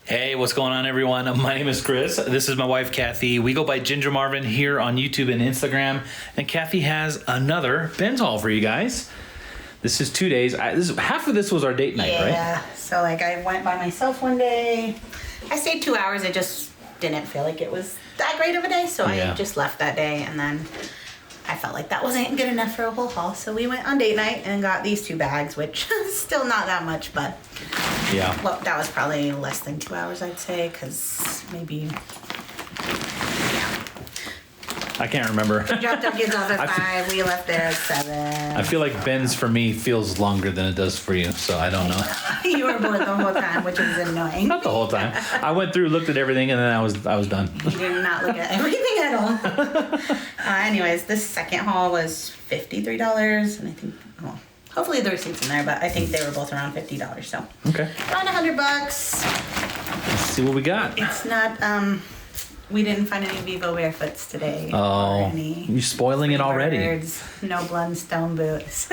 Hey, what's going on, everyone? My name is Chris. This is my wife, Kathy. We go by Ginger Marvin here on YouTube and Instagram. And Kathy has another Ben's haul for you guys. This is 2 days. Half of this was our date night, right? Yeah. So, like, I went by myself one day. I stayed 2 hours. I just didn't feel like it was that great of a day. So I just left that day. And then I felt like that wasn't good enough for a whole haul. So we went on date night and got these 2 bags, which is still not that much, but... Yeah. Well, that was probably less than 2 hours, I'd say, because maybe... I can't remember. We dropped our kids off at 5. We left there at 7. I feel like Ben's for me feels longer than it does for you, so I don't know. You were bored the whole time, which is annoying. Not the whole time. I went through, looked at everything, and then I was done. You did not look at everything at all. Anyways, this second haul was $53, and I think, well, hopefully the receipt's in there, but I think they were both around $50, so. Okay. Around $100. Let's see what we got. It's not, we didn't find any Vivo Barefoots today. Oh, you're spoiling it already. Birds, no Blundstone boots.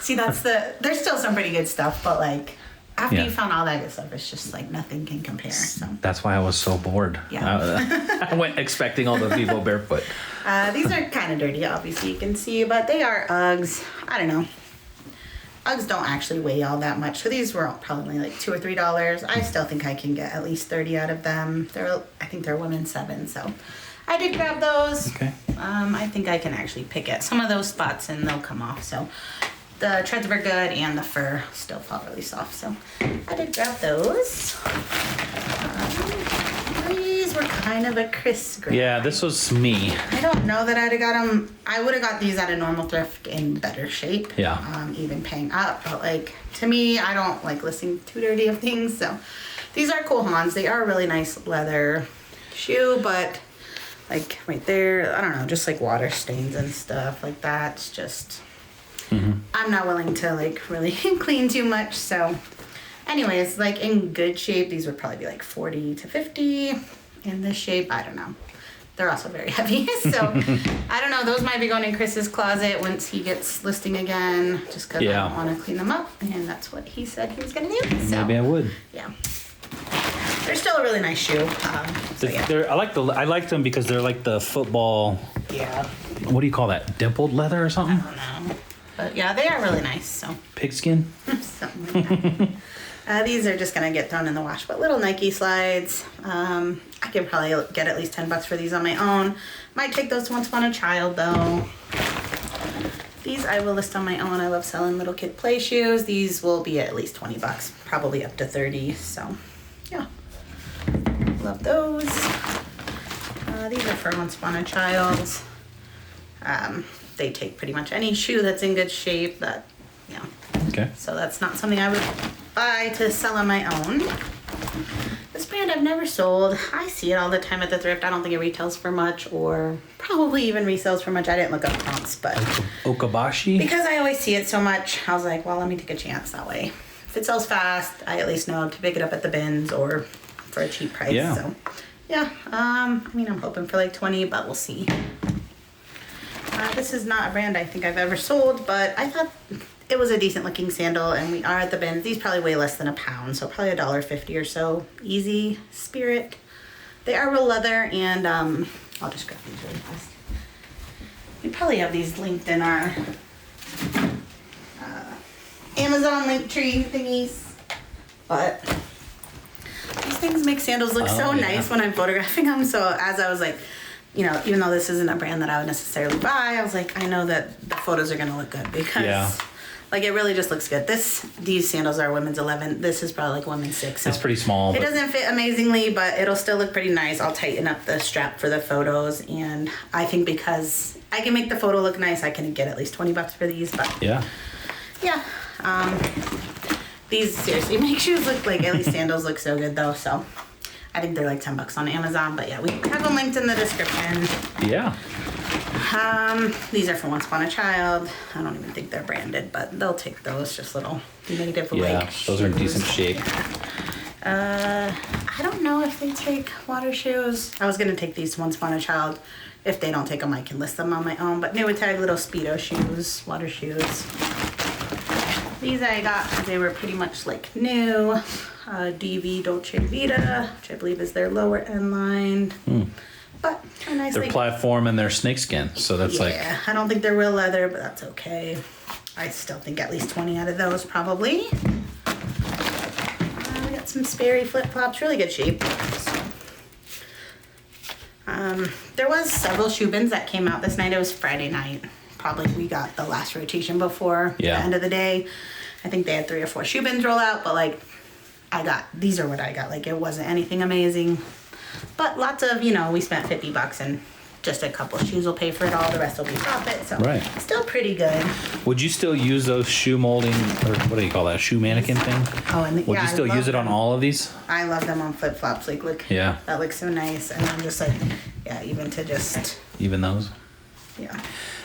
See, there's still some pretty good stuff, but like, after you found all that good stuff, it's just like nothing can compare. So that's why I was so bored. Yeah. I went expecting all the Vivo Barefoot. These are kind of dirty, obviously, you can see, but they are Uggs. I don't know. Uggs don't actually weigh all that much, so these were probably like $2 or $3. I still think I can get at least 30 out of them. I think they're women's 7, so I did grab those. Okay. I think I can actually pick at some of those spots and they'll come off. So the treads were good and the fur still felt really soft. So I did grab those. These were kind of a Chris grab. Yeah, this was me. I don't know that I'd have got them. I would have got these at a normal thrift in better shape. Yeah. Even paying up. But like, to me, I don't like listing too dirty of things. So these are cool Hans. They are a really nice leather shoe, but like right there, I don't know, just like water stains and stuff like that. It's just, I'm not willing to like really clean too much. So anyways, like in good shape, these would probably be like 40 to 50. In this shape, I don't know. They're also very heavy. So I don't know. Those might be going in Chris's closet once he gets listing again, just because I don't want to clean them up. And that's what he said he was going to do. So, maybe I would. Yeah. They're still a really nice shoe. I like them because they're like the football. Yeah. What do you call that? Dimpled leather or something? I don't know. But yeah, they are really nice. So. Pigskin? Something like that. These are just going to get thrown in the wash, but little Nike slides. I could probably get at least $10 for these on my own. Might take those to Once Upon a Child, though. These I will list on my own. I love selling little kid play shoes. These will be at least $20, probably up to 30. So, yeah. Love those. These are for Once Upon a Child. They take pretty much any shoe that's in good shape. Okay. So that's not something I would buy to sell on my own. This brand I've never sold. I see it all the time at the thrift. I don't think it retails for much or probably even resells for much. I didn't look up comps, but... Okabashi? Because I always see it so much, I was like, well, let me take a chance that way. If it sells fast, I at least know to pick it up at the bins or for a cheap price. Yeah. So, yeah. I mean, I'm hoping for like 20, but we'll see. This is not a brand I think I've ever sold, but I thought it was a decent looking sandal, and we are at the bins. These probably weigh less than a pound, so probably $1.50 or so. Easy Spirit. They are real leather, and I'll just grab these really fast. We probably have these linked in our Amazon link tree thingies, but these things make sandals look so nice when I'm photographing them. So as I was like, you know, even though this isn't a brand that I would necessarily buy, I was like, I know that the photos are going to look good because like it really just looks good. These sandals are women's 11. This is probably like women's 6. So it's pretty small. It doesn't fit amazingly, but it'll still look pretty nice. I'll tighten up the strap for the photos, and I think because I can make the photo look nice, I can get at least $20 for these. But yeah. These seriously make shoes look like, at least sandals look so good though. So I think they're like $10 on Amazon, but yeah, we have them linked in the description. Yeah. These are from Once Upon a Child. I don't even think they're branded, but they'll take those, just little native like shoes. Those are in decent shape. I don't know if they take water shoes. I was gonna take these to Once Upon a Child. If they don't take them, I can list them on my own, but they would tag little Speedo shoes, water shoes. These I got because they were pretty much like new. DV Dolce Vita, which I believe is their lower end line. But a nice. They're platform and they're snakeskin, so that's like. Yeah, I don't think they're real leather, but that's okay. I still think at least 20 out of those probably. We got some Sperry flip flops, really good shape. So, there was several shoe bins that came out this night. It was Friday night. Probably we got the last rotation before the end of the day. I think they had 3 or 4 shoe bins roll out, but like these are what I got. Like it wasn't anything amazing, but lots of, we spent $50 and just a couple shoes will pay for it all. The rest will be profit. So still pretty good. Would you still use those shoe molding, or what do you call that, shoe mannequin thing? Oh, and would you still use it on all of these? I love them on flip flops. Like, look, that looks so nice. And I'm just like, even to just even those. Yeah.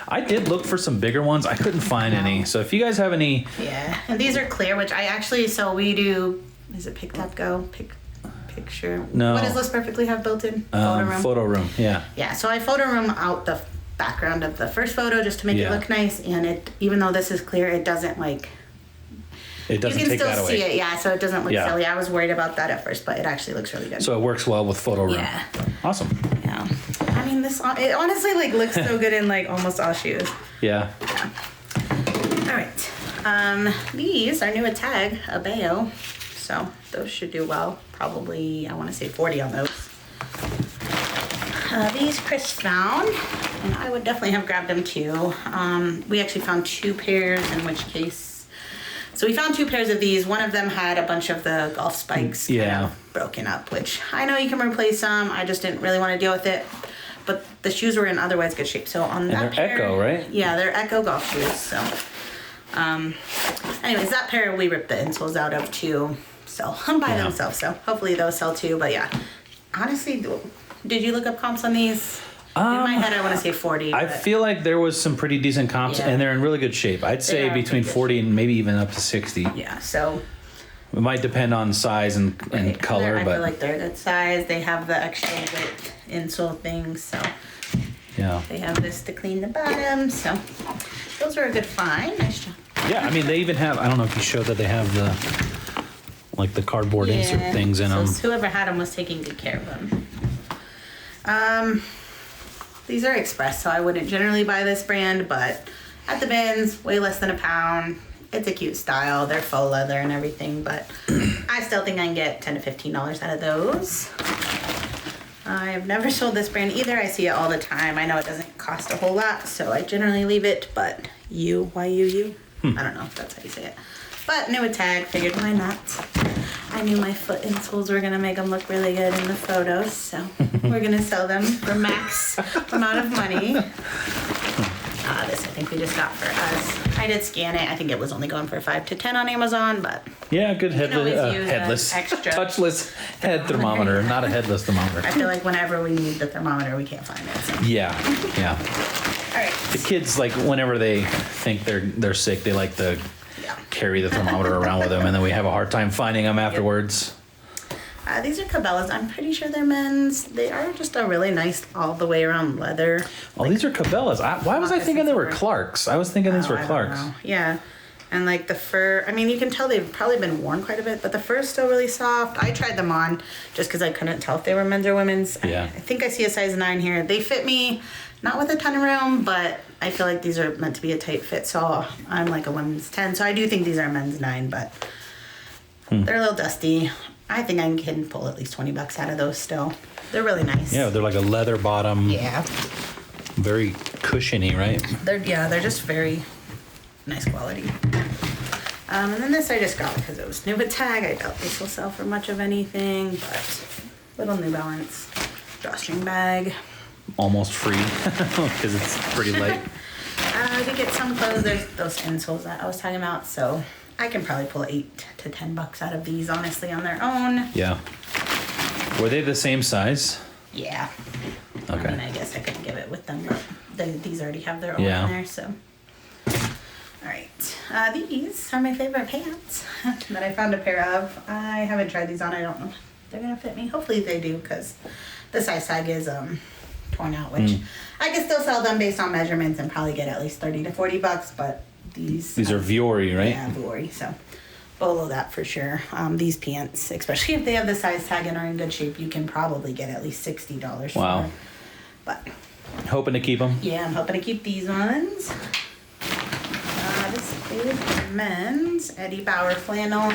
I did look for some bigger ones. I couldn't find any. So if you guys have any. Yeah, and these are clear, which I actually, so we do. Is it Pick Tap Go? Picture. No. What does List Perfectly have built in? Photo room, yeah. Yeah, so I photo room out the background of the first photo just to make it look nice, and it, even though this is clear, it doesn't like. It doesn't take that away. You can still see it, yeah, so it doesn't look silly. I was worried about that at first, but it actually looks really good. So it works well with photo room. Yeah. Awesome. Yeah. I mean, it honestly like looks so good in like almost all shoes. Yeah. All right. These are new at Tag, a Bayo. So those should do well. Probably, I want to say 40 on those. These Chris found, and I would definitely have grabbed them too. We actually found 2 pairs, in which case, so we found 2 pairs of these. One of them had a bunch of the golf spikes kind of broken up, which I know you can replace them. I just didn't really want to deal with it. But the shoes were in otherwise good shape. So on that pair, Echo, right? Yeah, they're Echo golf shoes. So, anyways, that pair we ripped the insoles out of too. Sell by themselves, so hopefully those sell too. But yeah, honestly, did you look up comps on these? In my head, I want to say 40. I feel like there was some pretty decent comps, and they're in really good shape. I'd say between 40 and maybe even up to 60. Yeah, so it might depend on size and color, I but feel like they're good size. They have the extra width insole things, so they have this to clean the bottom. So those are a good find. Nice job. Yeah, I mean they even have. I don't know if you showed that they have the. Like the cardboard insert things in them. So whoever had them was taking good care of them. These are Express, so I wouldn't generally buy this brand, but at the bins, way less than £1. It's a cute style. They're faux leather and everything, but I still think I can get $10 to $15 out of those. I've never sold this brand either. I see it all the time. I know it doesn't cost a whole lot, so I generally leave it, but why you? I don't know if that's how you say it. But new at Tag, figured why not. I knew my foot insoles were gonna make them look really good in the photos, so we're gonna sell them for max amount of money. This I think we just got for us. I did scan it. I think it was only going for 5 to 10 on Amazon, but good headless, touchless head thermometer, not a headless thermometer. I feel like whenever we need the thermometer, we can't find it. So. Yeah. All right. The kids, like whenever they think they're sick, they like to carry the thermometer around with them, and then we have a hard time finding them afterwards. These are Cabela's. I'm pretty sure they're men's. They are just a really nice all the way around leather. Oh, these are Cabela's. Why was I thinking they were Clark's? I was thinking these were Clark's. Yeah. And like the fur, I mean, you can tell they've probably been worn quite a bit, but the fur's still really soft. I tried them on just because I couldn't tell if they were men's or women's. Yeah. I think I see a size 9 here. They fit me, not with a ton of room, but I feel like these are meant to be a tight fit, so I'm like a women's 10. So I do think these are men's 9, but they're a little dusty. I think I can pull at least $20 out of those still. They're really nice. Yeah, they're like a leather bottom. Yeah. Very cushiony, right? They're just very nice quality. And then this I just got because it was new at Tag. I doubt this will sell for much of anything, but little New Balance drawstring bag. Almost free because it's pretty light. To get some clothes, there's those insoles that I was talking about, so I can probably pull $8 to $10 out of these, honestly, on their own. Yeah. Were they the same size? Yeah. Okay. I mean, I guess I couldn't give it with them, but these already have their own in there, so. All right. These are my favorite pants that I found a pair of. I haven't tried these on. I don't know if they're going to fit me. Hopefully they do, because the size tag is torn out, which I could still sell them based on measurements and probably get at least $30 to $40, but These are Vuori, right? Yeah, Vuori. So below that for sure. These pants, especially if they have the size tag and are in good shape, you can probably get at least $60 for. Wow. But hoping to keep them. yeah, I'm hoping to keep these ones. This is men's Eddie Bauer flannel.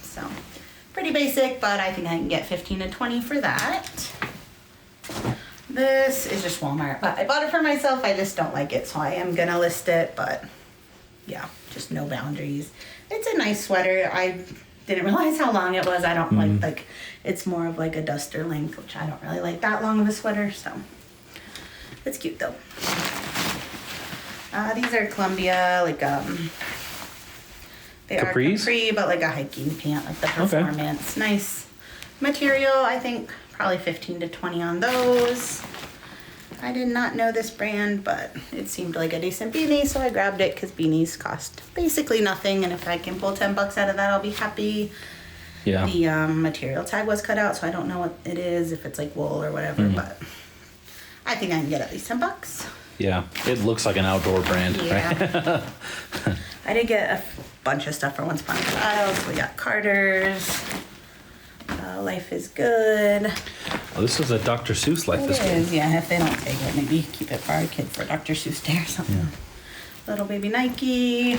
So pretty basic, but I think I can get 15 to 20 for that. This is just Walmart, but I bought it for myself. I just don't like it, so I am gonna list it, but yeah, just no boundaries. It's a nice sweater. I didn't realize how long it was. I don't like it's more of like a duster length, which I don't really like that long of a sweater, so it's cute though. These are Columbia, like they are capri, but like a hiking pant, like the performance. Okay. Nice material. I think probably 15 to 20 on those. I did not know this brand, but it seemed like a decent beanie, so I grabbed it because beanies cost basically nothing, and if I can pull $10 out of that, I'll be happy. Yeah. The material tag was cut out, so I don't know what it is, if it's like wool or whatever, but I think I can get at least $10. Yeah, it looks like an outdoor brand, right? I did get a bunch of stuff for Once Upon a Child. So we got Carter's. Life is Good. Oh, this is a Dr. Seuss Life is Good. It is, yeah. If they don't take it, maybe keep it for our kid for Dr. Seuss Day or something. Yeah. Little baby Nike.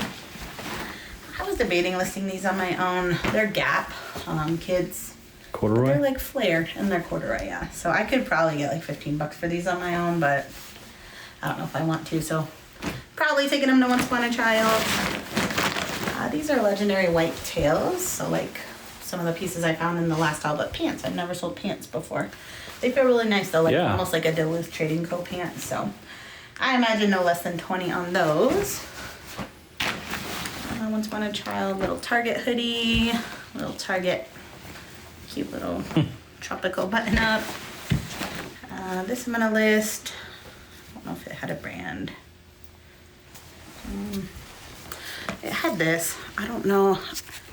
I was debating listing these on my own. They're Gap kids. Corduroy? They're like flared and they're corduroy, yeah. So I could probably get like $15 for these on my own, but I don't know if I want to, so probably taking them to Once Upon a Child. These are legendary white tails, so like some of the pieces I found in the last haul, but pants. I've never sold pants before. They feel really nice though, like almost like a Duluth Trading Co. pants, so I imagine no less than 20 on those. Once Upon a Child, little Target hoodie, little Target, cute little tropical button up. This I'm gonna list. I don't know if it had a brand. It had this. I don't know.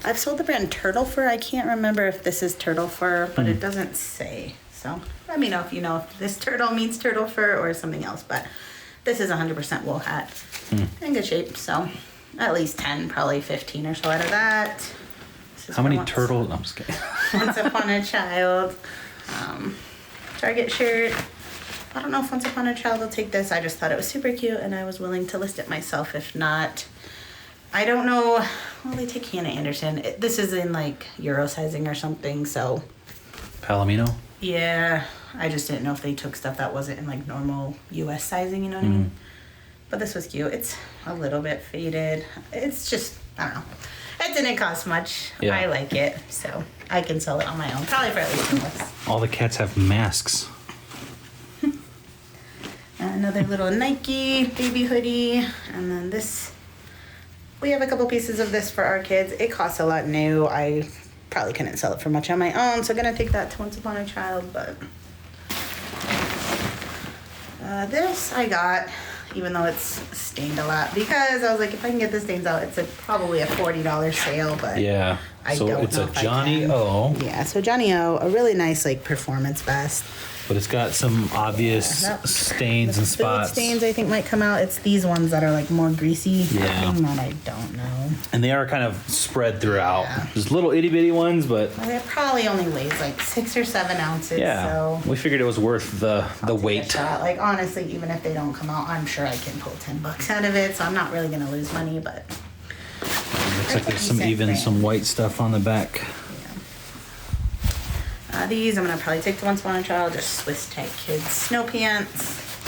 I've sold the brand Turtle Fur. I can't remember if this is Turtle Fur, but it doesn't say. So let me know if you know if this turtle means turtle fur or something else. But this is 100% wool hat. In good shape. So at least 10, probably 15 or so out of that. How many turtles? I'm just kidding. Once Upon a Child. Target shirt. I don't know if Once Upon a Child will take this. I just thought it was super cute and I was willing to list it myself. If not, I don't know. Well, they take Hannah Anderson. This is in like Euro sizing or something, so. Palomino? Yeah. I just didn't know if they took stuff that wasn't in like normal US sizing, you know what I mean? But this was cute. It's a little bit faded. It's just, I don't know. It didn't cost much. Yeah. I like it, so I can sell it on my own. Probably for at least $10. All the cats have masks. Another little Nike baby hoodie. And then this, we have a couple pieces of this for our kids. It costs a lot new. I probably couldn't sell it for much on my own, so I'm gonna take that to Once Upon a Child, but this I got, even though it's stained a lot, because I was like, if I can get the stains out, it's probably a $40 sale, but yeah. So it's a Johnny O. Yeah, so Johnny O, a really nice like performance vest. But it's got some obvious stains and spots. Food stains I think might come out. It's these ones that are like more greasy. Yeah. That I don't know. And they are kind of spread throughout. Yeah. There's little itty bitty ones, but it probably only weighs like 6 or 7 ounces. Yeah. So we figured it was worth the weight. Like honestly, even if they don't come out, I'm sure I can pull $10 out of it. So I'm not really gonna lose money, but looks like there's some white stuff on the back. These I'm gonna probably take to Once Upon a Child, just Swiss type kids snow pants.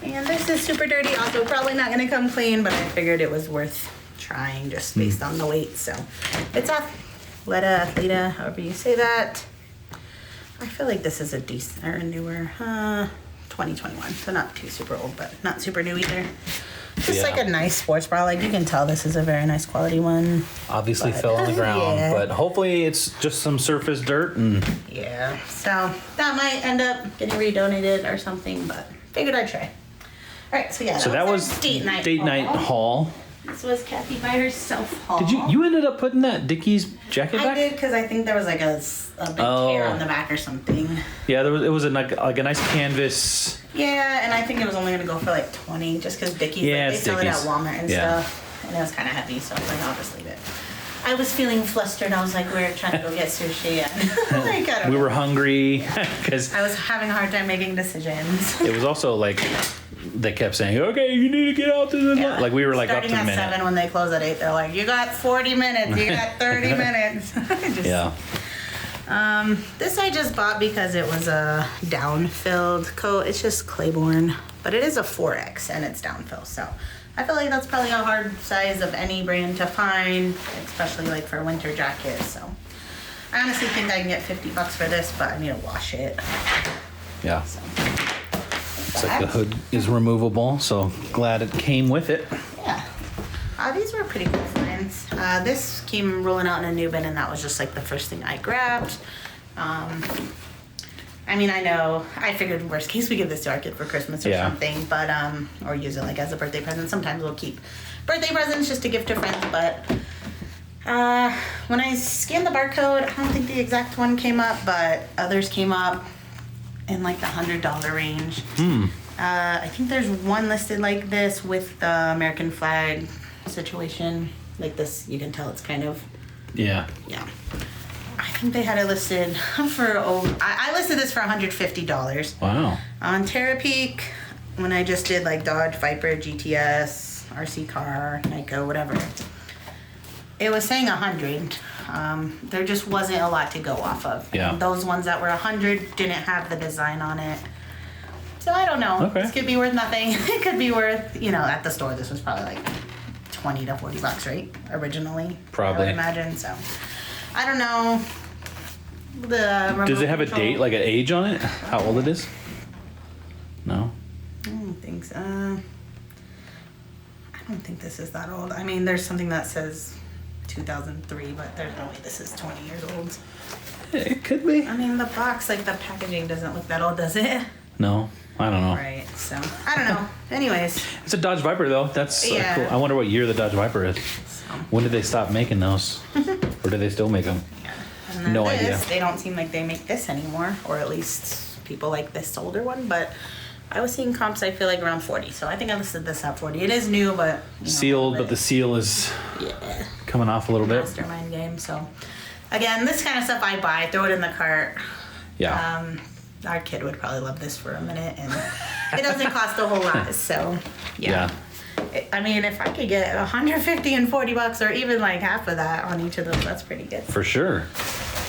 And this is super dirty, also probably not gonna come clean, but I figured it was worth trying just based on the weight. So it's off Leda, however you say that. I feel like this is a decent or a newer 2021, so not too super old, but not super new either. Just like a nice sports bra. Like you can tell this is a very nice quality one. Obviously fell on the ground, but hopefully it's just some surface dirt and. Yeah, so that might end up getting redonated or something, but figured I'd try. All right, so yeah. So that was date night haul. This was Kathy by herself haul. Did you ended up putting that Dickies jacket back? I did because I think there was like a big tear on the back or something. Yeah, it was like a nice canvas. Yeah, and I think it was only gonna go for like 20 just because Dickies, they sell it at Walmart and stuff. and it was kind of heavy, so I was like, I'll just leave it. I was feeling flustered. I was like, we're trying to go get sushi, and like, I don't We know. were hungry because I was having a hard time making decisions. it was also like they kept saying, "Okay, you need to get out to the Yeah. like we were like Starting up to the at minute." 7 when they close at 8, they're like, you got 40 minutes, you got 30 minutes. Yeah. This I just bought because it was a down-filled coat. It's just Claiborne, but it is a 4X and it's down-fill, so I feel like that's probably a hard size of any brand to find, especially like for winter jackets. So I honestly think I can get $50 for this, but I need to wash it. Yeah. So. It's like the hood is removable, so glad it came with it. Yeah. These were pretty cool finds. This came rolling out in a new bin, and that was just like the first thing I grabbed. I mean, I know, I figured worst case we give this to our kid for Christmas or something, but, or use it like as a birthday present. Sometimes we'll keep birthday presents just to give to friends, but, when I scanned the barcode, I don't think the exact one came up, but others came up in like the $100 range. I think there's one listed like this with the American flag situation. Like this, you can tell it's kind of, Yeah. yeah. I think they had it listed for, I listed this for $150. Wow. On Terapeak, when I just did like Dodge, Viper, GTS, RC car, Nyko, whatever, it was saying 100. There just wasn't a lot to go off of. Yeah. And those ones that were 100 didn't have the design on it. So I don't know. Okay. This could be worth nothing. It could be worth, you know, at the store this was probably like 20 to 40 bucks, right? Originally. Probably. I would imagine, so. I don't know. The remote Does it have a control- date, like an age on it? How old it is? No. I don't think so. I don't think this is that old. I mean, there's something that says 2003, but there's no way this is 20 years old. It could be. I mean, the box, like the packaging doesn't look that old, does it? No. I don't know. Right, so, I don't know. Anyways, It's a Dodge Viper though. That's Yeah. cool. I wonder what year the Dodge Viper is. so. When did they stop making those? Or do they still make them? And then No this, idea. They don't seem like they make this anymore, or at least people like this older one, but I was seeing comps, I feel like around 40, so I think I listed this at 40. It is new, but, you know, Sealed, but the seal is yeah. coming off a little bit. Mastermind game. So, again, this kind of stuff I buy, throw it in the cart. Yeah. Our kid would probably love this for a minute, and it doesn't cost a whole lot. So, yeah. I mean, if I could get 150 and 40 bucks, or even like half of that on each of those, that's pretty good. For sure.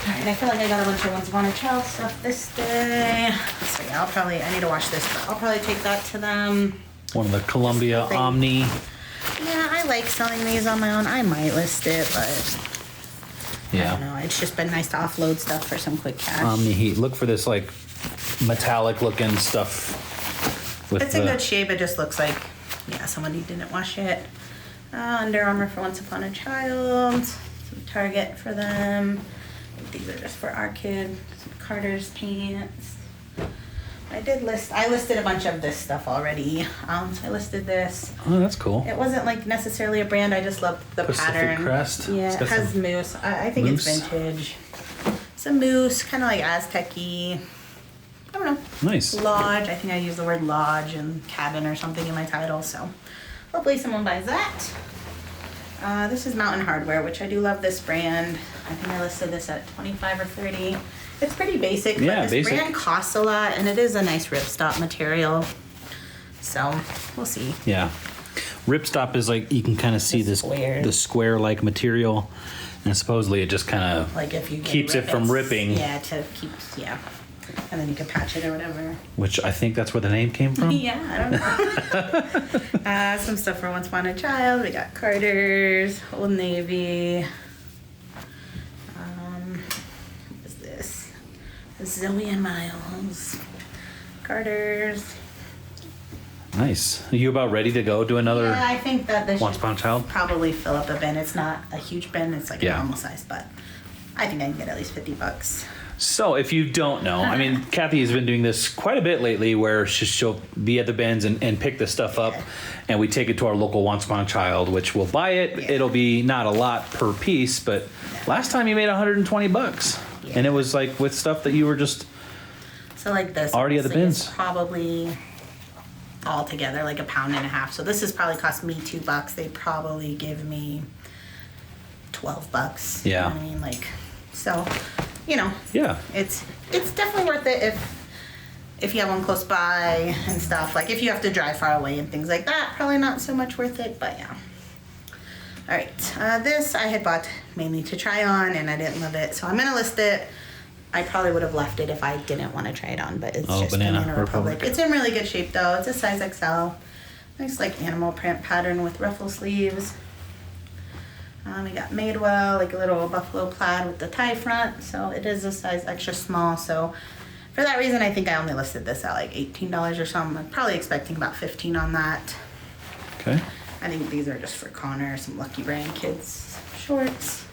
All right, I feel like I got a bunch of Once Upon a Child stuff this day. So yeah, I need to wash this, but I'll probably take that to them. One of the Columbia Thing. Omni. Yeah, I like selling these on my own. I might list it, but I don't Yeah. know. It's just been nice to offload stuff for some quick cash. Omni Heat. Look for this like metallic looking stuff. With It's in good shape. It just looks like, yeah, somebody didn't wash it. Under Armour for Once Upon a Child. Some Target for them. These are just for our kid. Some Carter's pants. I listed a bunch of this stuff already. So I listed this. Oh, that's cool. It wasn't like necessarily a brand. I just loved the Pacific pattern. Crest. Yeah, It's it got has some moose. I think moose. it's vintage. Some moose, kind of like Aztec-y. I don't know. Nice. Lodge. I think I used the word lodge and cabin or something in my title. So hopefully someone buys that. This is Mountain Hardware, which I do love this brand. I think I listed this at 25 or 30. It's pretty basic, Yeah, but this basic. brand costs a lot, and it is a nice ripstop material. So we'll see. Yeah. Ripstop is like you can kind of see this square. the square like material, and supposedly it just kind of Like if you get keeps it from rivets, ripping. Yeah, and then you can patch it or whatever. Which I think that's where the name came from. Yeah, I don't know. Some stuff for Once Upon a Child. We got Carter's, Old Navy. What is this? Zoe and Miles. Carter's. Nice. Are you about ready to go do another Yeah, I think that this Once should Upon a Child? probably fill up a bin. It's not a huge bin. It's like Yeah. a normal size, but I think I can get at least $50. So, if you don't know, I mean, Kathy has been doing this quite a bit lately where she'll be at the bins and pick this stuff up, and we take it to our local Once Upon a Child, which we'll buy it. Yeah. It'll be not a lot per piece, but last time you made $120. Yeah. And it was like with stuff that you were just So like this. Already at the honestly, is bins. Probably all together, like 1.5 pounds. So this has probably cost me $2. They probably give me $12. Yeah. You know what I mean? Like, so, you know. Yeah. It's definitely worth it if you have one close by and stuff. Like if you have to drive far away and things like that, probably not so much worth it, but yeah. All right, this I had bought mainly to try on and I didn't love it, so I'm gonna list it. I probably would have left it if I didn't want to try it on, but it's just Banana Republic. It's in really good shape though. It's a size XL. Nice like animal print pattern with ruffle sleeves. We got Madewell, like a little buffalo plaid with the tie front, so it is a size extra small. So for that reason, I think I only listed this at like $18 or something. I'm probably expecting about $15 on that. Okay. I think these are just for Connor, some Lucky Brand kids shorts.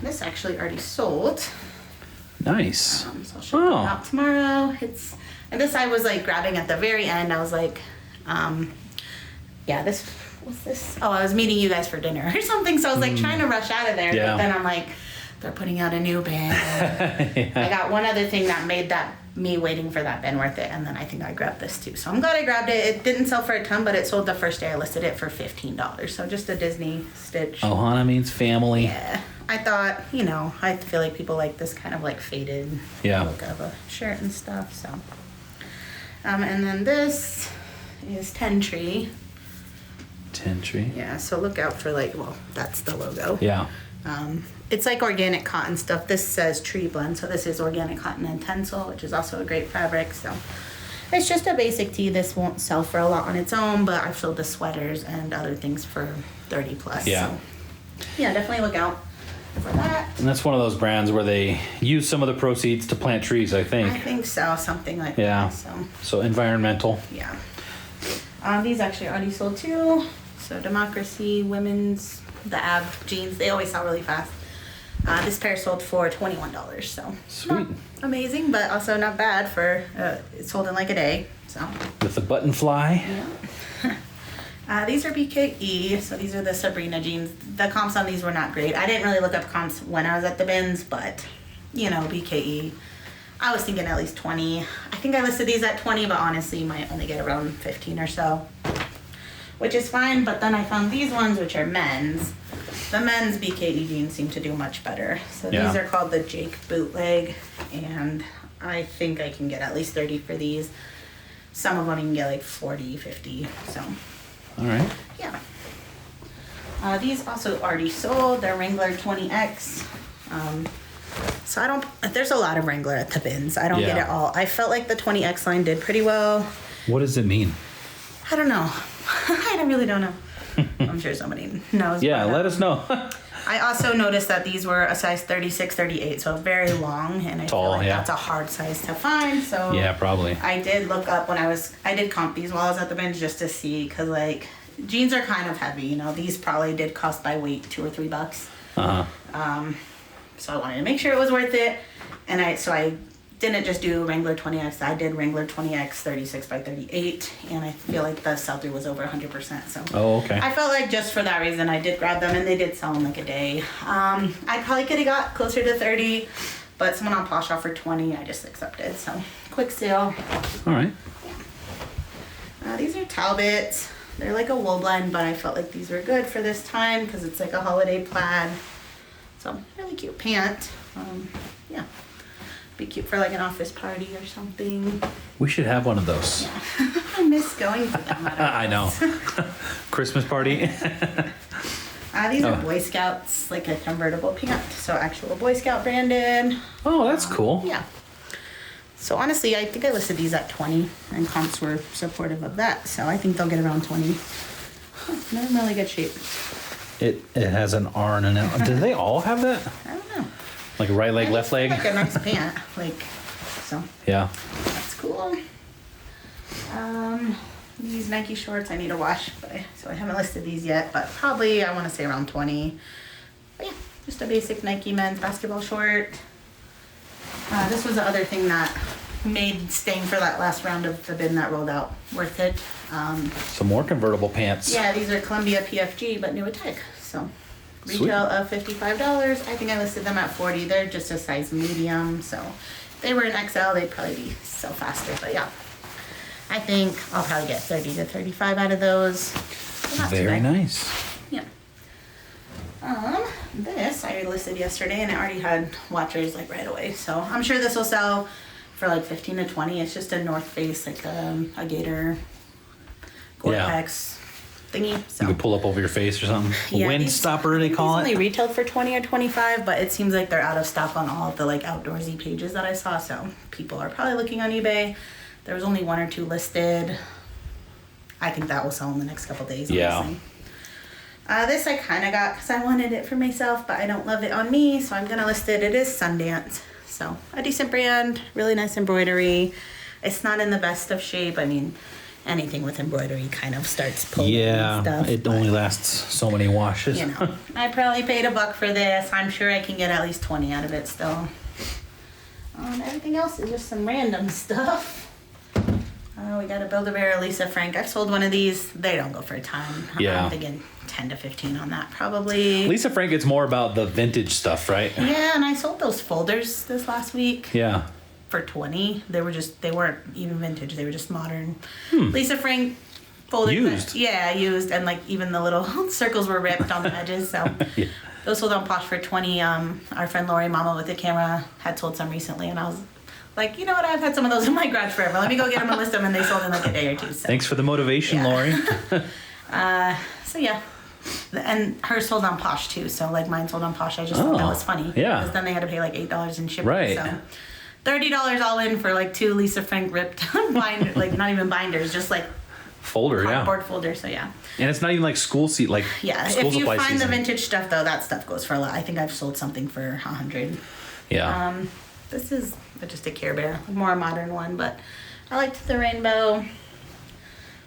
This actually already sold. Nice. So I'll show you out tomorrow. And this I was like grabbing at the very end. I was like, yeah, what's this? Oh, I was meeting you guys for dinner or something. So I was like trying to rush out of there. Yeah. But then I'm like, they're putting out a new bin. Yeah. I got one other thing that made me waiting for that bin worth it, and then I think I grabbed this too. So I'm glad I grabbed it. It didn't sell for a ton, but it sold the first day I listed it for $15. So just a Disney stitch. Ohana means family. Yeah. I thought, you know, I feel like people like this kind of like faded look of a shirt and stuff. So, and then this is Ten Tree. Ten Tree. Yeah. So look out for like, well, that's the logo. Yeah. It's like organic cotton stuff. This says Tree Blend, so this is organic cotton and tencel, which is also a great fabric. So it's just a basic tee. This won't sell for a lot on its own, but I filled the sweaters and other things for 30 plus. Yeah. So yeah, definitely look out for that. And that's one of those brands where they use some of the proceeds to plant trees, I think. I think so, something like that. So environmental. Yeah. These actually already sold too. So Democracy, women's, the ab jeans, they always sell really fast. This pair sold for $21, so sweet, not amazing, but also not bad for it sold in like a day. So with the button fly. Yeah. These are BKE, so these are the Sabrina jeans. The comps on these were not great. I didn't really look up comps when I was at the bins, but you know, BKE. I was thinking at least 20. I think I listed these at 20, but honestly, you might only get around 15 or so, which is fine. But then I found these ones, which are men's. The men's BKE jeans seem to do much better. So these are called the Jake Bootleg, and I think I can get at least 30 for these. Some of them you can get like 40, 50, so. All right. Yeah. These also already sold. They're Wrangler 20X. So there's a lot of Wrangler at the bins. I don't get it all. I felt like the 20X line did pretty well. What does it mean? I don't know. I really don't know. I'm sure somebody knows. Yeah, let us know. I also noticed that these were a size 36, 38, so very long, and I feel like that's a hard size to find. So yeah, probably. I did look up I did comp these while I was at the bench just to see, because like jeans are kind of heavy, you know. These probably did cost by weight $2 or $3. So I wanted to make sure it was worth it, and I didn't just do Wrangler 20X. I did Wrangler 20X 36 by 38, and I feel like the sell-through was over 100%. So okay. I felt like just for that reason I did grab them, and they did sell in like a day. I probably could have got closer to 30, but someone on Posh offered 20. I just accepted. So quick sale. All right. Yeah. These are Talbots. They're like a wool blend, but I felt like these were good for this time because it's like a holiday plaid. So really cute pant. Yeah. Be cute for like an office party or something. We should have one of those. Yeah. I miss going to them. I know. Christmas party. These are Boy Scouts, like a convertible pant. So actual Boy Scout branded. Oh, that's cool. Yeah. So honestly, I think I listed these at 20, and comps were supportive of that. So I think they'll get around 20. They're in really good shape. It has an R and an L. Do they all have that? I don't know. Like right leg, left leg? Like a nice pant. Like, so. Yeah. That's cool. These Nike shorts I need to wash, so I haven't listed these yet, but probably I want to say around 20. But yeah, just a basic Nike men's basketball short. This was the other thing that made staying for that last round of the bin that rolled out worth it. Some more convertible pants. Yeah, these are Columbia PFG, but new attack. So retail of $55. I think I listed them at 40. They're just a size medium, so they were in XL, they'd probably be so faster. But yeah, I think I'll probably get 30 to 35 out of those. So not too Very bad. nice. Yeah. This I listed yesterday and it already had watchers like right away. So I'm sure this will sell for like 15 to 20. It's just a North Face, like a gator Gore-Tex thingy. So You could pull up over your face or something. Yeah, Wind these- stopper, they call these it. only retailed for 20 or 25, but it seems like they're out of stock on all of the like outdoorsy pages that I saw. So people are probably looking on eBay. There was only 1 or 2 listed. I think that will sell in the next couple days. Yeah. Honestly. This I kind of got because I wanted it for myself, but I don't love it on me, so I'm gonna list it. It is Sundance, so a decent brand, really nice embroidery. It's not in the best of shape. I mean, anything with embroidery kind of starts pulling and stuff. It but, only lasts so many washes. you know, I probably paid $1 for this. I'm sure I can get at least 20 out of it still. Everything else is just some random stuff. We got a Build-A-Bear Lisa Frank. I've sold one of these. They don't go for a ton. Yeah. I'm thinking 10 to 15 on that probably. Lisa Frank, it's more about the vintage stuff, right? Yeah, and I sold those folders this last week Yeah. for 20. They weren't even vintage. They were just modern. Lisa Frank folders. Used. Yeah, used. And like even the little circles were ripped on the edges. So Yeah. those sold on Posh for 20. Our friend Lori, Mama with the camera, had sold some recently. And I was like, you know what? I've had some of those in my garage forever. Let me go get them and list them. And they sold in like a day or two. So. Thanks for the motivation, Yeah. Lori. So yeah. And hers sold on Posh too, so like mine sold on Posh. I just thought that was funny. Yeah. Because then they had to pay like $8 in shipping. Right. So $30 all in for like 2 Lisa Frank ripped binder, like not even binders, just like Folder, yeah. cardboard folders. So yeah. And it's not even like school seat, like Yeah. school If you supply find season. the vintage stuff though, that stuff goes for a lot. I think I've sold something for 100. Yeah. This is just a Care Bear, a more modern one, but I liked the rainbow.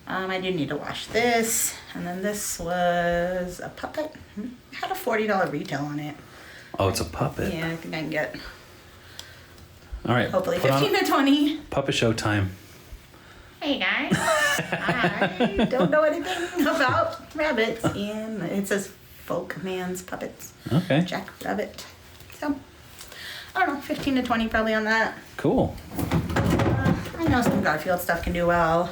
I do need to wash this. And then this was a puppet. It had a $40 retail on it. Oh, it's a puppet. Yeah, I think I can get All right. hopefully put on 15 to 20. Puppet show time. Hey guys, I don't know anything about rabbits, and it says Folk Man's Puppets. Okay. Jack Rabbit. So, I don't know, 15 to 20 probably on that. Cool. I know some Garfield stuff can do well.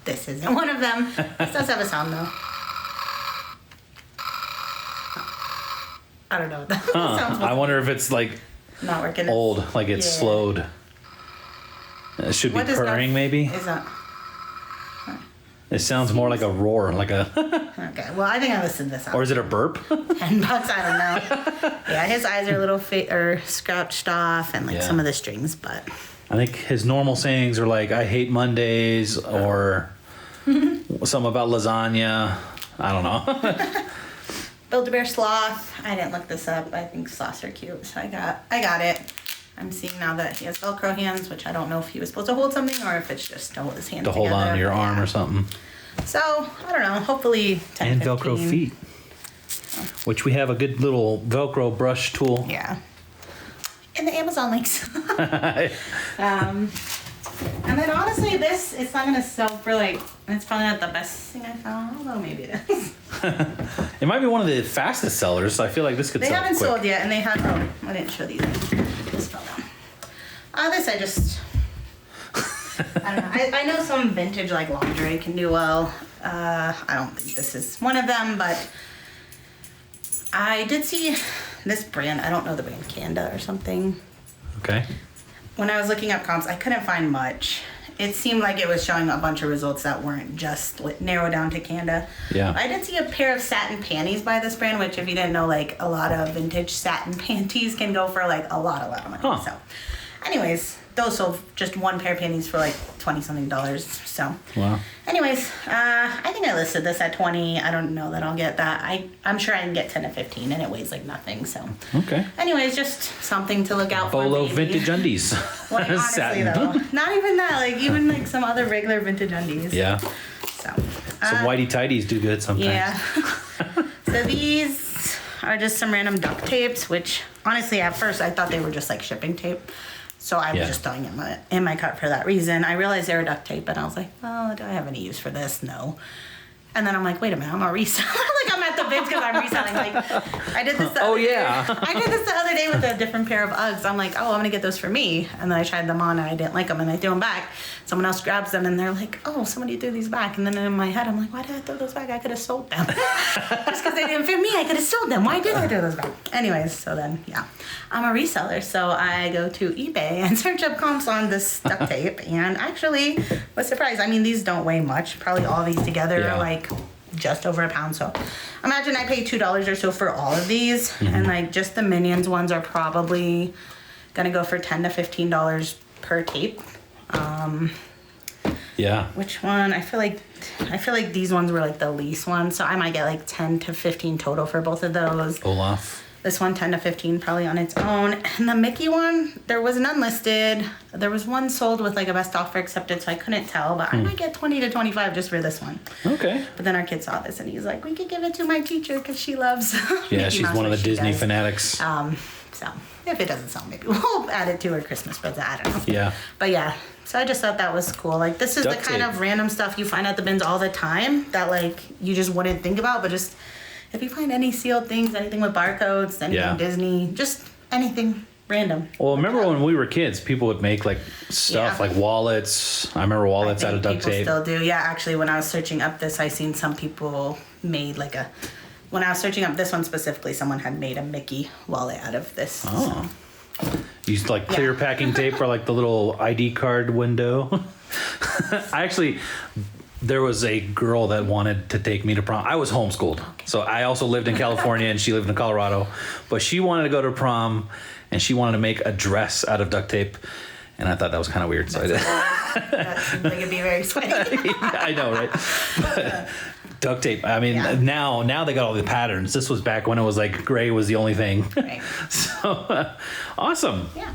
This isn't one of them. This does have a sound though. I don't know what that sounds I wonder if it's like not working. old, like it's Yeah. slowed. It should be What does purring, maybe. Is that It sounds more like a roar, like a. okay? Well, I think I listed this out. Or is it a burp? $10. I don't know. Yeah, his eyes are a little scratched off, and like Yeah. some of the strings, but I think his normal sayings are like, I hate Mondays, or something about lasagna. I don't know. Build-A-Bear Sloth. I didn't look this up. I think sloths are cute, so I got it. I'm seeing now that he has Velcro hands, which I don't know if he was supposed to hold something or if it's just to hold his hands To hold on together. to your arm or something. So, I don't know. Hopefully 10, And 15. Velcro feet. Which we have a good little Velcro brush tool. Yeah. In the Amazon links. And then honestly, it's not going to sell for like, it's probably not the best thing I found, although maybe it is. It might be one of the fastest sellers, so I feel like this could They sell haven't quick. sold yet, and they had, I didn't show these. This fell down. This I just, I don't know. I know some vintage like lingerie can do well. I don't think this is one of them, but I did see this brand. I don't know the brand, Kanda or something. Okay. When I was looking up comps, I couldn't find much. It seemed like it was showing a bunch of results that weren't just narrowed down to Kanda. Yeah. I did see a pair of satin panties by this brand, which if you didn't know, like a lot of vintage satin panties can go for like a lot of money. Huh. So anyways, those sold just one pair of panties for like $20-something. So Wow. anyways, I think I listed this at 20. I don't know that I'll get that. I'm sure I can get 10 to 15 and it weighs like nothing. So Okay. anyways, just something to look out for. Bolo maybe. vintage undies. Like, honestly Satin. though, not even that. Like even like some other regular vintage undies. Yeah. So. Some whitey tighties do good sometimes. Yeah. So these are just some random duct tapes, which honestly at first I thought they were just like shipping tape. So I was Yeah. just throwing it in my cart for that reason. I realized they were duct tape, and I was like, well, do I have any use for this? No. And then I'm like, wait a minute, I'm a reseller. Like I'm at the bins because I'm reselling. Like, I did this the other day. I did this the other day with a different pair of Uggs. I'm like, oh, I'm going to get those for me. And then I tried them on and I didn't like them and I threw them back. Someone else grabs them and they're like, oh, somebody threw these back. And then in my head, I'm like, why did I throw those back? I could have sold them. Just because they didn't fit me, I could have sold them. Why did I throw those back? Anyways, so then, yeah. I'm a reseller, so I go to eBay and search up comps on this duct tape and actually was surprised. I mean, these don't weigh much. Probably all these together are like just over a pound. So imagine I paid $2 or so for all of these. And like just the Minions ones are probably gonna go for $10 to $15 per tape. Which one? I feel like these ones were like the least ones, so I might get like 10 to 15 total for both of those. Olaf. This one 10 to 15 probably on its own. And the Mickey one, there was none listed. There was one sold with like a best offer accepted, so I couldn't tell, but I might get 20 to 25 just for this one. Okay. But then our kid saw this and he's like, we could give it to my teacher because she loves Yeah, she's one of the Disney fanatics. So if it doesn't sell, maybe we'll add it to her Christmas present. I don't know. Yeah. But yeah, so I just thought that was cool. Like this is the kind of random stuff you find at the bins all the time that like you just wouldn't think about, but just if you find any sealed things, anything with barcodes, anything Disney, just anything random. Well, remember when we were kids, people would make like stuff like wallets. I remember wallets out of duct tape. People still do. Yeah, actually, when I was searching up this, I seen some people made like a. When I was searching up this one specifically, someone had made a Mickey wallet out of this. Oh. Used like clear packing tape for like the little ID card window. There was a girl that wanted to take me to prom. I was homeschooled. So I also lived in California and she lived in Colorado. But she wanted to go to prom and she wanted to make a dress out of duct tape. And I thought that was kind of weird. So I did. That seems like it'd be very sweaty. Yeah, I know, right? But duct tape. I mean, now they got all the patterns. This was back when it was like gray was the only thing. Right. So awesome. Yeah.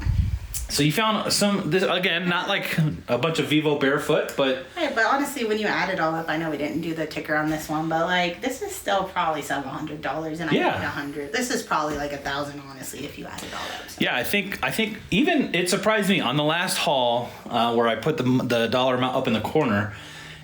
So you found this again, not like a bunch of Vivo barefoot, but right. But honestly, when you add it all up, I know we didn't do the ticker on this one, but like this is still probably $700, and I paid $100. This is probably like $1,000, honestly, if you add it all up. So. Yeah, I think even it surprised me on the last haul where I put the dollar amount up in the corner.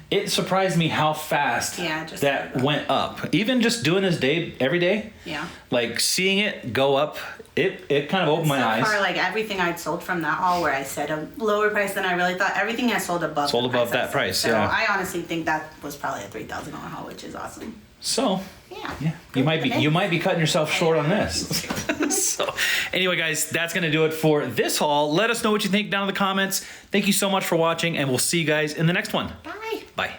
It surprised me how fast that went up. Even just doing this every day. Yeah. Like seeing it go up, it kind of opened my eyes. So far, like everything I'd sold from that haul where I said a lower price than I really thought, everything I sold above that price. So I honestly think that was probably a $3,000 haul, which is awesome. So yeah, you might be cutting yourself short on this. So anyway, guys, that's gonna do it for this haul. Let us know what you think down in the comments. Thank you so much for watching, and we'll see you guys in the next one. Bye. Bye.